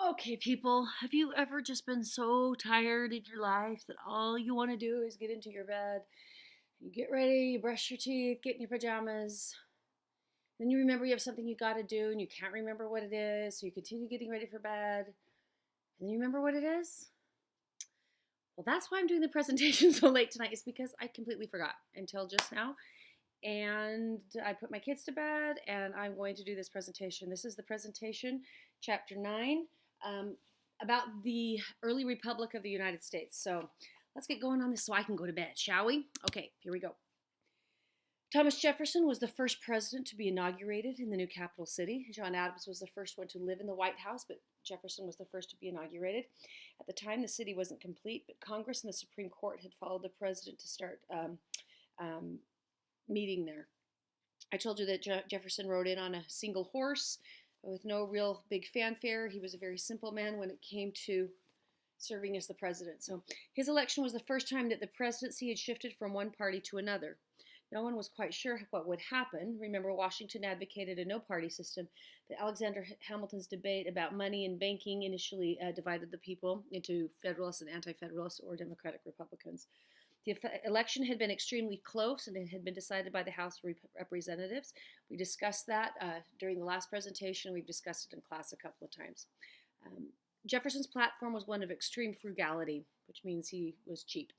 Okay, people, have you ever just been so tired in your life that all you want to do is get into your bed? You get ready, you brush your teeth, get in your pajamas. Then you remember you have something you got to do and you can't remember what it is, so you continue getting ready for bed. And then you remember what it is? Well, that's why I'm doing the presentation so late tonight, is because I completely forgot until just now. And I put my kids to bed and I'm going to do this presentation. This is the presentation, chapter 9, um, about the early republic of the United States. So let's get going on this so I can go to bed, shall we? Okay, here we go. Thomas Jefferson was the first president to be inaugurated in the new capital city. John Adams was the first one to live in the White House, but Jefferson was the first to be inaugurated. At the time, the city wasn't complete, but Congress and the Supreme Court had followed the president to start um, meeting there. I told you that Jefferson rode in on a single horse with no real big fanfare. He was a very simple man when it came to serving as the president. So his election was the first time that the presidency had shifted from one party to another. No one was quite sure what would happen. Remember, Washington advocated a no party system, but Alexander Hamilton's debate about money and banking initially divided the people into Federalists and Anti Federalists, or Democratic Republicans. The election had been extremely close and it had been decided by the House of Representatives. We discussed that during the last presentation. We've discussed it in class a couple of times. Um, Jefferson's platform was one of extreme frugality, which means he was cheap.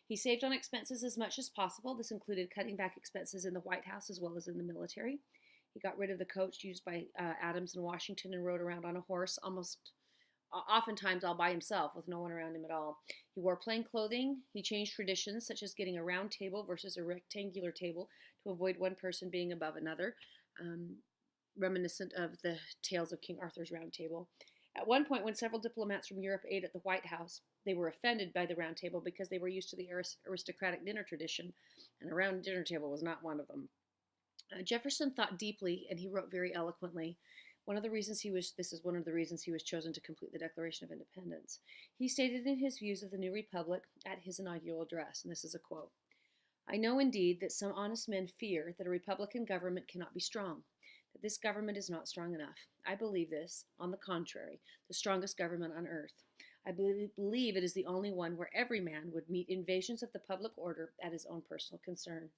He saved on expenses as much as possible. This included cutting back expenses in the White House as well as in the military. He got rid of the coach used by Adams in Washington and rode around on a horse almost oftentimes all by himself with no one around him at all. He wore plain clothing. He changed traditions, such as getting a round table versus a rectangular table to avoid one person being above another, um, reminiscent of the tales of King Arthur's Round Table. At one point, when several diplomats from Europe ate at the White House, they were offended by the Round Table because they were used to the aristocratic dinner tradition, and a round dinner table was not one of them. Jefferson thought deeply and he wrote very eloquently. This is one of the reasons he was chosen to complete the Declaration of Independence. He stated in his views of the new republic at his inaugural address, and this is a quote: I know indeed that some honest men fear that a republican government cannot be strong, that this government is not strong enough. I believe this, on the contrary, the strongest government on earth. I believe it is the only one where every man would meet invasions of the public order at his own personal concern.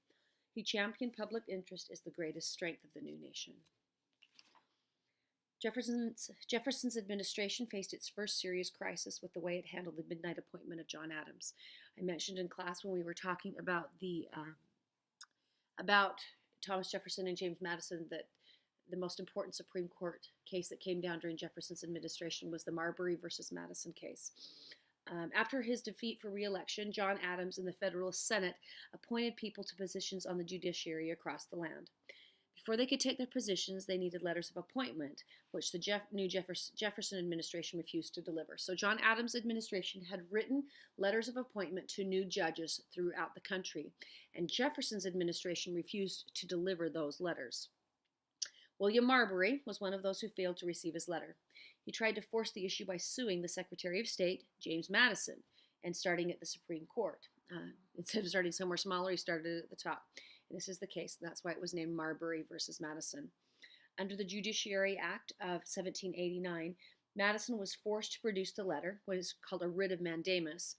He championed public interest as the greatest strength of the new nation. Jefferson's administration faced its first serious crisis with the way it handled the midnight appointment of John Adams. I mentioned in class when we were talking about Thomas Jefferson and James Madison that the most important Supreme Court case that came down during Jefferson's administration was the Marbury versus Madison case. After his defeat for re-election, John Adams and the Federalist Senate appointed people to positions on the judiciary across the land. Before they could take their positions, they needed letters of appointment, which the new Jefferson administration refused to deliver. So John Adams' administration had written letters of appointment to new judges throughout the country, and Jefferson's administration refused to deliver those letters. William Marbury was one of those who failed to receive his letter. He tried to force the issue by suing the Secretary of State, James Madison, and starting at the Supreme Court. Instead of starting somewhere smaller, he started at the top. And this is the case, and that's why it was named Marbury versus Madison. Under the Judiciary Act of 1789, Madison was forced to produce the letter, what is called a writ of mandamus.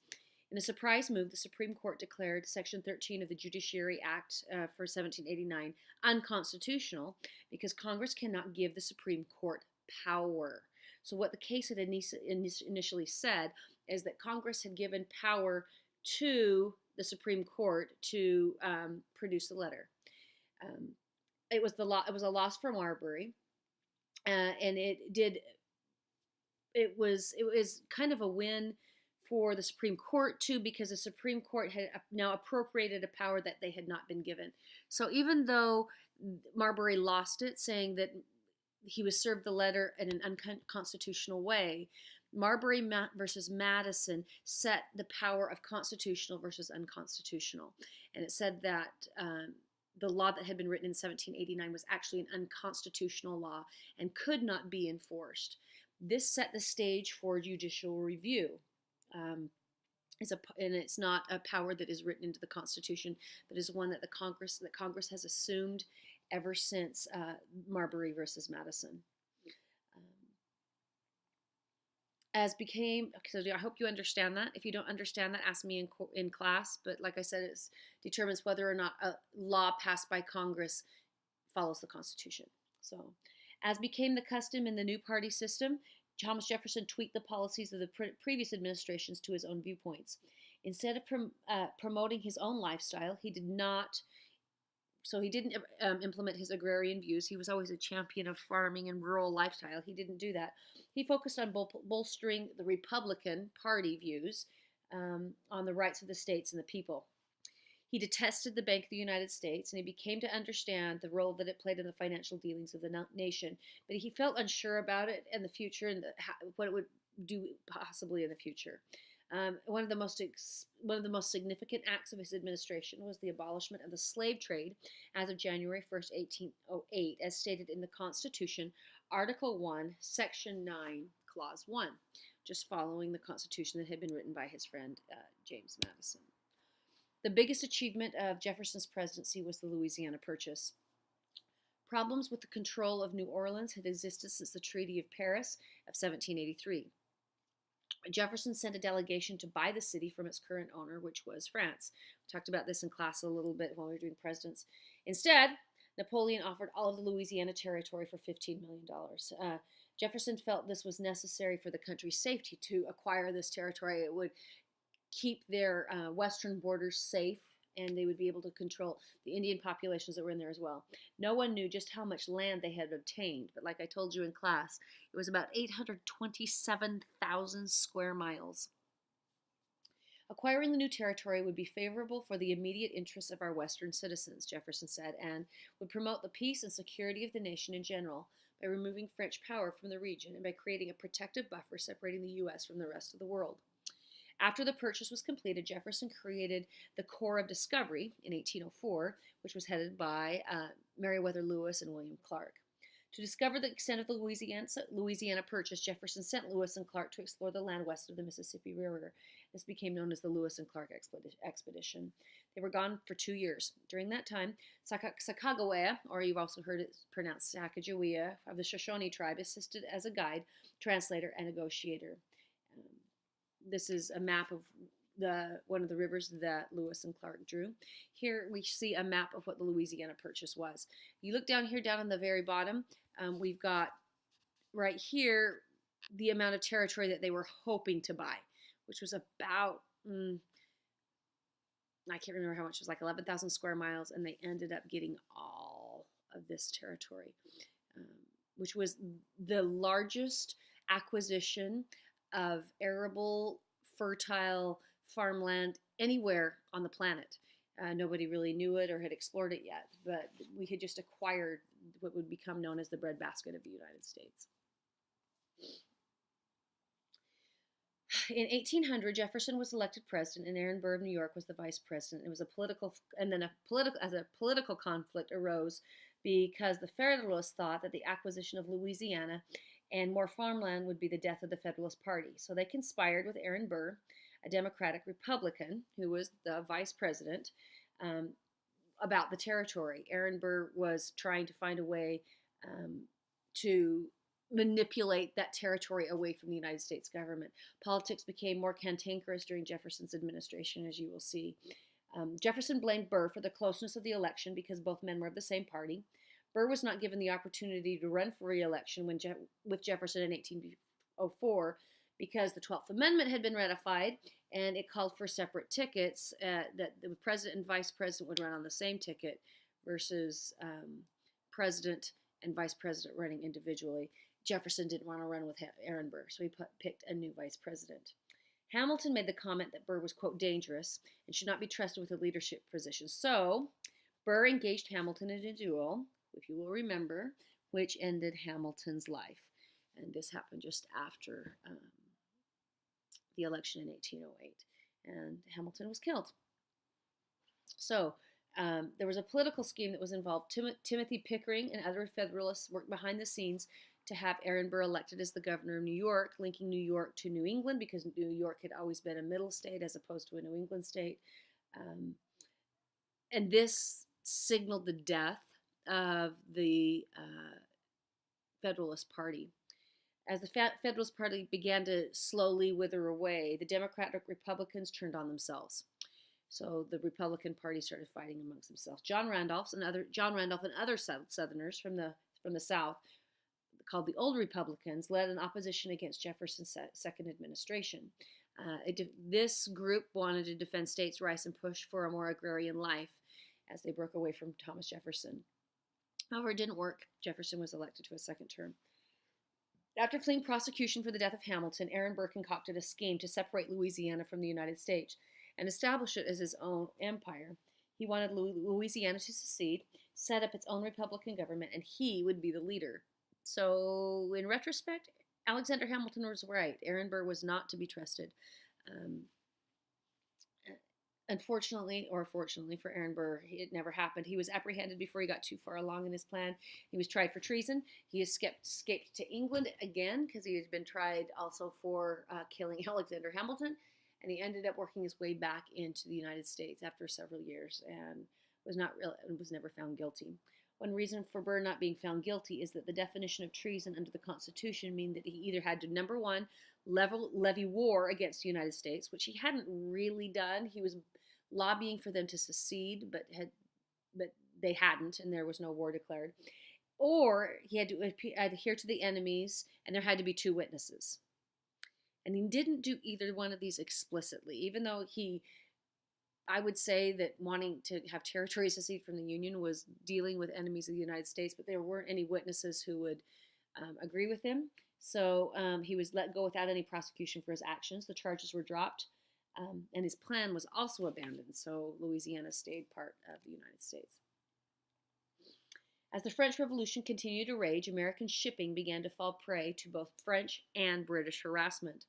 In a surprise move, the Supreme Court declared Section 13 of the Judiciary Act for 1789 unconstitutional because Congress cannot give the Supreme Court power. So what the case had initially said is that Congress had given power to the Supreme Court to produce the letter. It was a loss for Marbury, and it was kind of a win for the Supreme Court too, because the Supreme Court had now appropriated a power that they had not been given. So even though Marbury lost it, saying that he was served the letter in an unconstitutional way, Marbury versus Madison set the power of constitutional versus unconstitutional. And it said that the law that had been written in 1789 was actually an unconstitutional law and could not be enforced. This set the stage for judicial review. And it's not a power that is written into the Constitution, but is one that Congress has assumed ever since Marbury versus Madison. as became, so I hope you understand that. If you don't understand that, ask me in class. But like I said, it determines whether or not a law passed by Congress follows the Constitution. So, as became the custom in the new party system, Thomas Jefferson tweaked the policies of the previous administrations to his own viewpoints. Instead of promoting his own lifestyle, he did not. So he didn't implement his agrarian views. He was always a champion of farming and rural lifestyle. He didn't do that. He focused on bolstering the Republican Party views on the rights of the states and the people. He detested the Bank of the United States, and he became to understand the role that it played in the financial dealings of the nation. But he felt unsure about it and the future and what it would do possibly in the future. One of the most significant acts of his administration was the abolishment of the slave trade as of January 1st, 1808, as stated in the Constitution, Article 1, Section 9, Clause 1, just following the Constitution that had been written by his friend James Madison. The biggest achievement of Jefferson's presidency was the Louisiana Purchase. Problems with the control of New Orleans had existed since the Treaty of Paris of 1783. Jefferson sent a delegation to buy the city from its current owner, which was France. We talked about this in class a little bit while we were doing presidents. Instead, Napoleon offered all of the Louisiana territory for $15 million. Jefferson felt this was necessary for the country's safety to acquire this territory. It would keep their western borders safe, and they would be able to control the Indian populations that were in there as well. No one knew just how much land they had obtained, but like I told you in class, it was about 827,000 square miles. Acquiring the new territory would be favorable for the immediate interests of our western citizens, Jefferson said, and would promote the peace and security of the nation in general by removing French power from the region and by creating a protective buffer separating the U.S. from the rest of the world. After the purchase was completed, Jefferson created the Corps of Discovery in 1804, which was headed by Meriwether Lewis and William Clark. To discover the extent of the Louisiana Purchase, Jefferson sent Lewis and Clark to explore the land west of the Mississippi River. This became known as the Lewis and Clark Expedition. They were gone for 2 years. During that time, Sacagawea, or you've also heard it pronounced Sacagawea, of the Shoshone tribe, assisted as a guide, translator, and negotiator. This is a map of one of the rivers that Lewis and Clark drew. Here we see a map of what the Louisiana Purchase was. You look down here, down on the very bottom, we've got right here the amount of territory that they were hoping to buy, which was about, I can't remember how much, it was like 11,000 square miles, and they ended up getting all of this territory, which was the largest acquisition of arable, fertile farmland anywhere on the planet. Nobody really knew it or had explored it yet, but we had just acquired what would become known as the breadbasket of the United States. In 1800, Jefferson was elected president, and Aaron Burr of New York was the vice president. It was a political conflict arose because the Federalists thought that the acquisition of Louisiana and more farmland would be the death of the Federalist Party. So they conspired with Aaron Burr, a Democratic Republican who was the vice president, about the territory. Aaron Burr was trying to find a way to manipulate that territory away from the United States government. Politics became more cantankerous during Jefferson's administration, as you will see. Jefferson blamed Burr for the closeness of the election because both men were of the same party. Burr was not given the opportunity to run for re-election with Jefferson in 1804 because the 12th Amendment had been ratified, and it called for separate tickets that the president and vice president would run on the same ticket versus president and vice president running individually. Jefferson didn't want to run with Aaron Burr, so he picked a new vice president. Hamilton made the comment that Burr was, quote, dangerous and should not be trusted with a leadership position. So Burr engaged Hamilton in a duel, if you will remember, which ended Hamilton's life. And this happened just after the election in 1808. And Hamilton was killed. So there was a political scheme that was involved. Timothy Pickering and other Federalists worked behind the scenes to have Aaron Burr elected as the governor of New York, linking New York to New England because New York had always been a middle state as opposed to a New England state. And this signaled the death of the Federalist Party. As the Federalist Party began to slowly wither away, the Democratic Republicans turned on themselves. So the Republican Party started fighting amongst themselves. John Randolph and other Southerners from the South, called the Old Republicans, led an opposition against Jefferson's second administration. This group wanted to defend states' rights and push for a more agrarian life as they broke away from Thomas Jefferson. However, it didn't work. Jefferson was elected to a second term. After fleeing prosecution for the death of Hamilton, Aaron Burr concocted a scheme to separate Louisiana from the United States and establish it as his own empire. He wanted Louisiana to secede, set up its own Republican government, and he would be the leader. So, in retrospect, Alexander Hamilton was right. Aaron Burr was not to be trusted. Unfortunately, or fortunately for Aaron Burr, it never happened. He was apprehended before he got too far along in his plan. He was tried for treason. He escaped to England again because he had been tried also for killing Alexander Hamilton. And he ended up working his way back into the United States after several years and was never found guilty. One reason for Burr not being found guilty is that the definition of treason under the Constitution means that he either had to, number one, levy war against the United States, which he hadn't really done. He was lobbying for them to secede, but they hadn't, and there was no war declared. Or he had to adhere to the enemies, and there had to be 2 witnesses. And he didn't do either one of these explicitly, even though I would say that wanting to have territories secede from the Union was dealing with enemies of the United States, but there weren't any witnesses who would agree with him. So he was let go without any prosecution for his actions. The charges were dropped, and his plan was also abandoned. So Louisiana stayed part of the United States. As the French Revolution continued to rage, American shipping began to fall prey to both French and British harassment.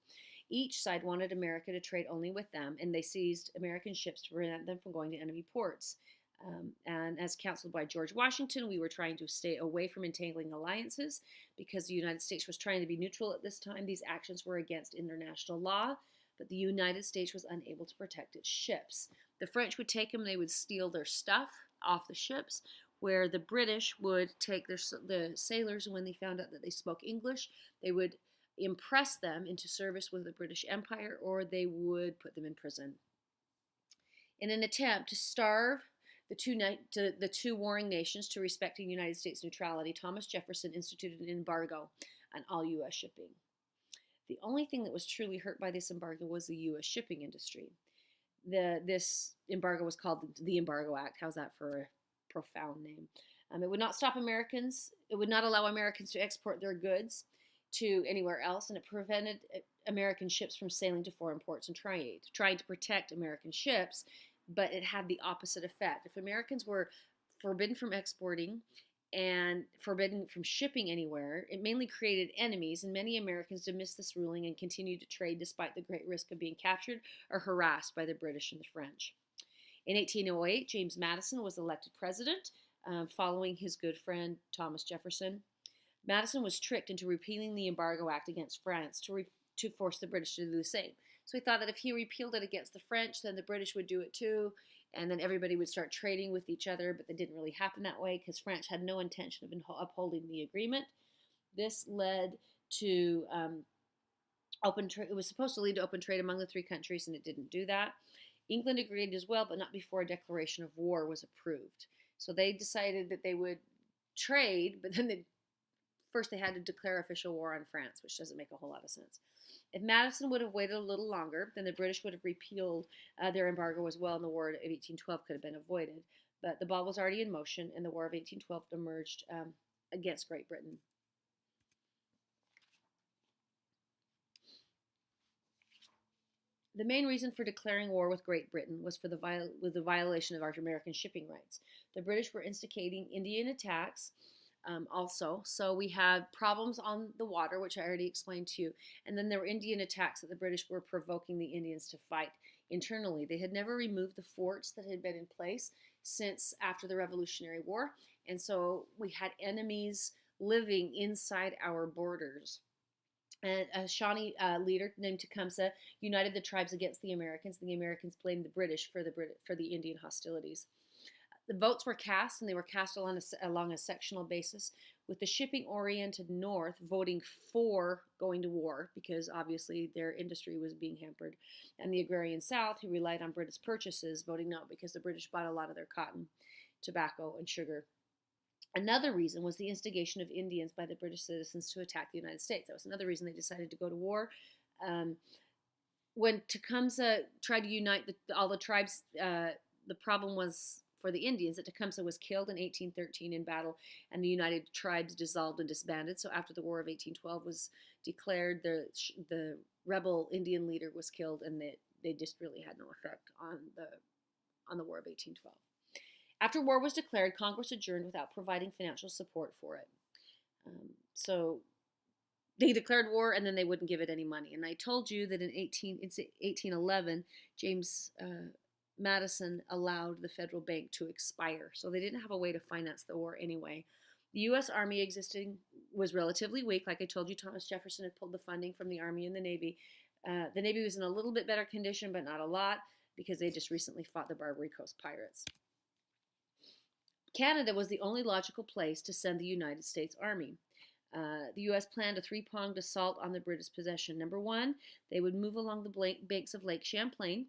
Each side wanted America to trade only with them, and they seized American ships to prevent them from going to enemy ports. And as counseled by George Washington, we were trying to stay away from entangling alliances because the United States was trying to be neutral at this time. These actions were against international law, but the United States was unable to protect its ships. The French would take them, they would steal their stuff off the ships, where the British would take the sailors, and when they found out that they spoke English, they would impress them into service with the British Empire, or they would put them in prison. In an attempt to starve the two warring nations to respecting United States neutrality, Thomas Jefferson instituted an embargo on all U.S. shipping. The only thing that was truly hurt by this embargo was the U.S. shipping industry. This embargo was called the Embargo Act. How's that for a profound name? It would not stop Americans. It would not allow Americans to export their goods to anywhere else, and it prevented American ships from sailing to foreign ports and trying to protect American ships, but it had the opposite effect. If Americans were forbidden from exporting and forbidden from shipping anywhere, it mainly created enemies, and many Americans dismissed this ruling and continued to trade despite the great risk of being captured or harassed by the British and the French. In 1808, James Madison was elected president, following his good friend Thomas Jefferson. Madison was tricked into repealing the Embargo Act against France to force the British to do the same. So he thought that if he repealed it against the French, then the British would do it too, and then everybody would start trading with each other, but that didn't really happen that way because France had no intention of upholding the agreement. This led to open trade. It was supposed to lead to open trade among the 3 countries, and it didn't do that. England agreed as well, but not before a declaration of war was approved. So they decided that they would trade, but then first they had to declare official war on France, which doesn't make a whole lot of sense. If Madison would have waited a little longer, then the British would have repealed their embargo as well, and the War of 1812 could have been avoided. But the ball was already in motion, and the War of 1812 emerged against Great Britain. The main reason for declaring war with Great Britain was for the violation of our American shipping rights. The British were instigating Indian attacks also. So we had problems on the water, which I already explained to you. And then there were Indian attacks that the British were provoking the Indians to fight internally. They had never removed the forts that had been in place since after the Revolutionary War. And so we had enemies living inside our borders. And a Shawnee leader named Tecumseh united the tribes against the Americans. The Americans blamed the British for the Indian hostilities. The votes were cast, and they were cast along a sectional basis, with the shipping-oriented North voting for going to war because obviously their industry was being hampered, and the agrarian South, who relied on British purchases, voting no because the British bought a lot of their cotton, tobacco, and sugar. Another reason was the instigation of Indians by the British citizens to attack the United States. That was another reason they decided to go to war. Um, when Tecumseh tried to unite all the tribes, the problem was for the Indians that Tecumseh was killed in 1813 in battle, and the United Tribes dissolved and disbanded. So after the War of 1812 was declared, the rebel Indian leader was killed, and they just really had no effect on the War of 1812. After war was declared, Congress adjourned without providing financial support for it. So they declared war, and then they wouldn't give it any money. And I told you that in 1811, James Madison allowed the federal bank to expire. So they didn't have a way to finance the war anyway. The U.S. Army existing was relatively weak. Like I told you, Thomas Jefferson had pulled the funding from the Army and the Navy. The Navy was in a little bit better condition, but not a lot, because they just recently fought the Barbary Coast pirates. Canada was the only logical place to send the United States Army. The U.S. planned a three-pronged assault on the British possession. Number one, they would move along the banks of Lake Champlain,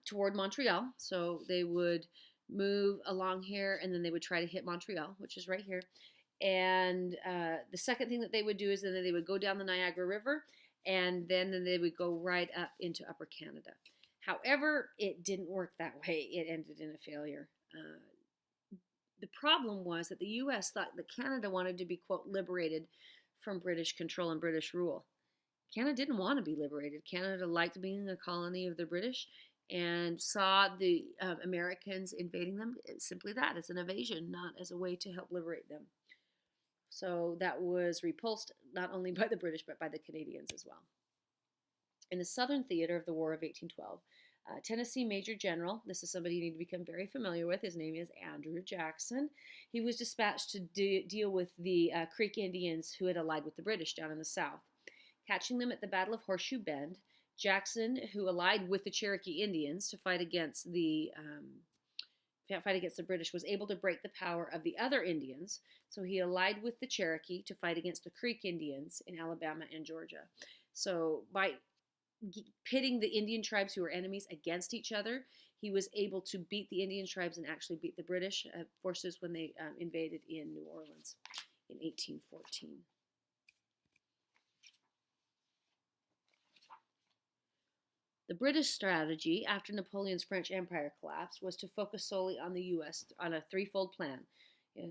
toward Montreal. So they would move along here, and then they would try to hit Montreal, which is right here. And the second thing that they would do is then they would go down the Niagara River, and then they would go right up into Upper Canada. However, it didn't work that way. It ended in a failure. The problem was that the U.S. thought that Canada wanted to be, quote, liberated from British control and British rule. Canada didn't want to be liberated. Canada liked being a colony of the British and saw the Americans invading them simply that, as an invasion, not as a way to help liberate them. So that was repulsed not only by the British but by the Canadians as well. In the Southern theater of the War of 1812, Tennessee Major General, this is somebody you need to become very familiar with, his name is Andrew Jackson. He was dispatched to deal with the Creek Indians who had allied with the British down in the South. Catching them at the Battle of Horseshoe Bend, Jackson, who allied with the Cherokee Indians to fight against the British, was able to break the power of the other Indians, so he allied with the Cherokee to fight against the Creek Indians in Alabama and Georgia. So by pitting the Indian tribes who were enemies against each other, he was able to beat the Indian tribes and actually beat the British forces when they invaded in New Orleans in 1814. The British strategy after Napoleon's French Empire collapsed was to focus solely on the U.S. on a threefold plan.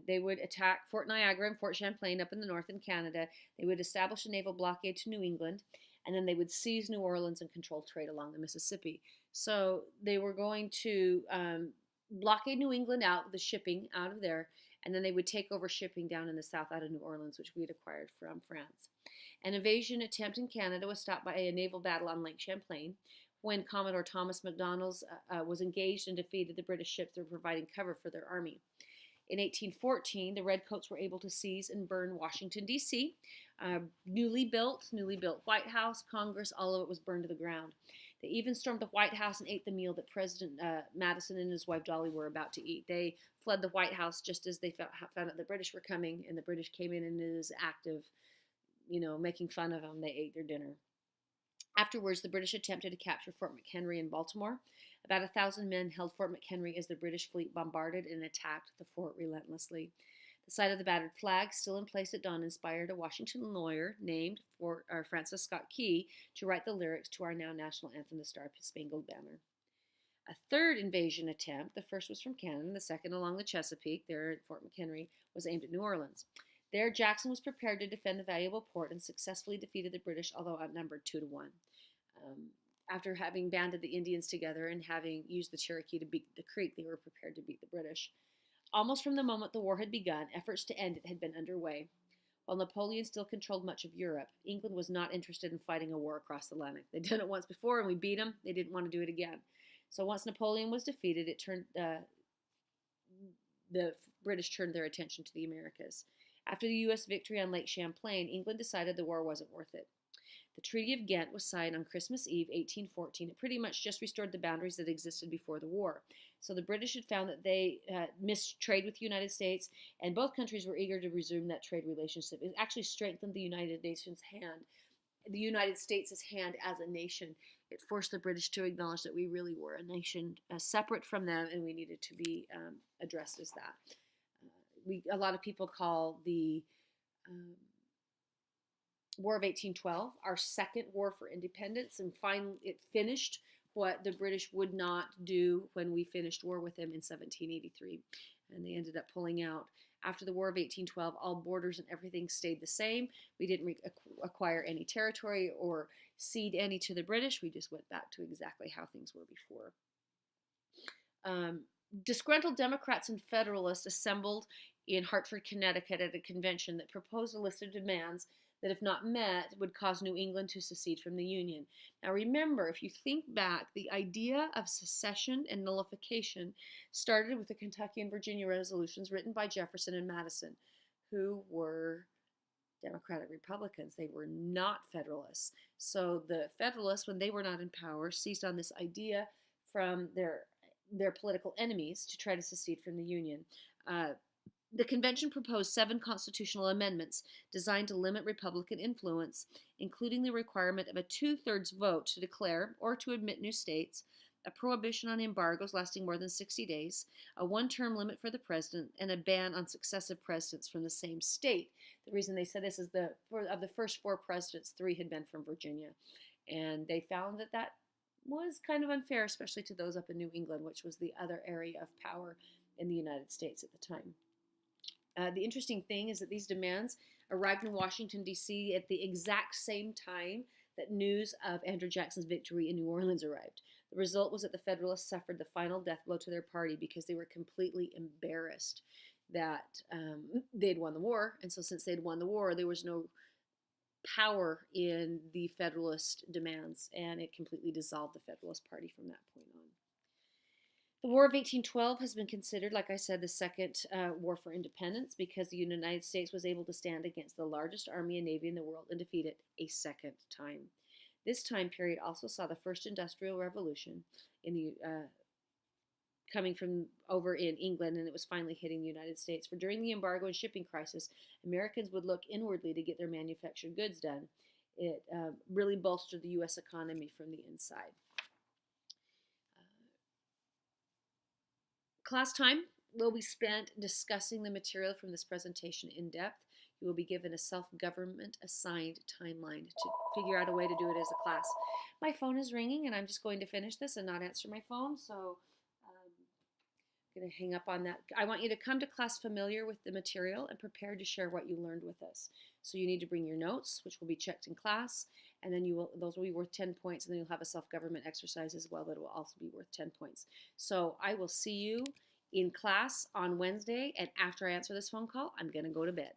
They would attack Fort Niagara and Fort Champlain up in the north in Canada. They would establish a naval blockade to New England, and then they would seize New Orleans and control trade along the Mississippi. So they were going to blockade New England out, the shipping out of there, and then they would take over shipping down in the south out of New Orleans, which we had acquired from France. An invasion attempt in Canada was stopped by a naval battle on Lake Champlain when Commodore Thomas MacDonald was engaged and defeated the British ships that were providing cover for their army. In 1814, the Redcoats were able to seize and burn Washington, D.C., newly built White House, Congress, all of it was burned to the ground. They even stormed the White House and ate the meal that President Madison and his wife Dolly were about to eat. They fled the White House just as they found out the British were coming, and the British came in and it was active, making fun of them. They ate their dinner. Afterwards, the British attempted to capture Fort McHenry in Baltimore. About 1,000 men held Fort McHenry as the British fleet bombarded and attacked the fort relentlessly. The sight of the battered flag still in place at dawn inspired a Washington lawyer named Francis Scott Key to write the lyrics to our now national anthem, The Star-Spangled Banner. A third invasion attempt, the first was from Canada, the second along the Chesapeake, there at Fort McHenry, was aimed at New Orleans. There, Jackson was prepared to defend the valuable port and successfully defeated the British, although outnumbered 2-1. After having banded the Indians together and having used the Cherokee to beat the Creek, they were prepared to beat the British. Almost from the moment the war had begun, efforts to end it had been underway. While Napoleon still controlled much of Europe, England was not interested in fighting a war across the Atlantic. They'd done it once before and we beat them. They didn't want to do it again. So once Napoleon was defeated, the British turned their attention to the Americas. After the U.S. victory on Lake Champlain, England decided the war wasn't worth it. The Treaty of Ghent was signed on Christmas Eve, 1814. It pretty much just restored the boundaries that existed before the war. So the British had found that they missed trade with the United States, and both countries were eager to resume that trade relationship. It actually strengthened the United States' hand as a nation. It forced the British to acknowledge that we really were a nation separate from them, and we needed to be addressed as that. A lot of people call the um, War of 1812 our second war for independence, and finally it finished what the British would not do when we finished war with them in 1783, and they ended up pulling out. After the War of 1812, all borders and everything stayed the same. We didn't acquire any territory or cede any to the British. We just went back to exactly how things were before. Disgruntled Democrats and Federalists assembled in Hartford, Connecticut at a convention that proposed a list of demands that, if not met, would cause New England to secede from the Union. Now remember, if you think back, the idea of secession and nullification started with the Kentucky and Virginia resolutions written by Jefferson and Madison, who were Democratic Republicans. They were not Federalists. So the Federalists, when they were not in power, seized on this idea from their political enemies to try to secede from the Union. The convention proposed 7 constitutional amendments designed to limit Republican influence, including the requirement of a 2/3 vote to declare or to admit new states, a prohibition on embargoes lasting more than 60 days, a 1-term limit for the president, and a ban on successive presidents from the same state. The reason they said this is of the first 4 presidents, 3 had been from Virginia, and they found that was kind of unfair, especially to those up in New England, which was the other area of power in the United States at the time. The interesting thing is that these demands arrived in Washington, D.C. at the exact same time that news of Andrew Jackson's victory in New Orleans arrived. The result was that the Federalists suffered the final death blow to their party because they were completely embarrassed that they'd won the war. And so since they'd won the war, there was no power in the Federalist demands, and it completely dissolved the Federalist Party from that point on. The War of 1812 has been considered, like I said, the second war for independence because the United States was able to stand against the largest army and navy in the world and defeat it a second time. This time period also saw the first industrial revolution coming from over in England, and it was finally hitting the United States. For during the embargo and shipping crisis, Americans would look inwardly to get their manufactured goods done. It really bolstered the U.S. economy from the inside. Class time will be spent discussing the material from this presentation in depth. You will be given a self-government assigned timeline to figure out a way to do it as a class. My phone is ringing, and I'm just going to finish this and not answer my phone, so I'm going to hang up on that. I want you to come to class familiar with the material and prepared to share what you learned with us. So you need to bring your notes, which will be checked in class, and then those will be worth 10 points, and then you'll have a self-government exercise as well that will also be worth 10 points. So I will see you in class on Wednesday, and after I answer this phone call, I'm going to go to bed.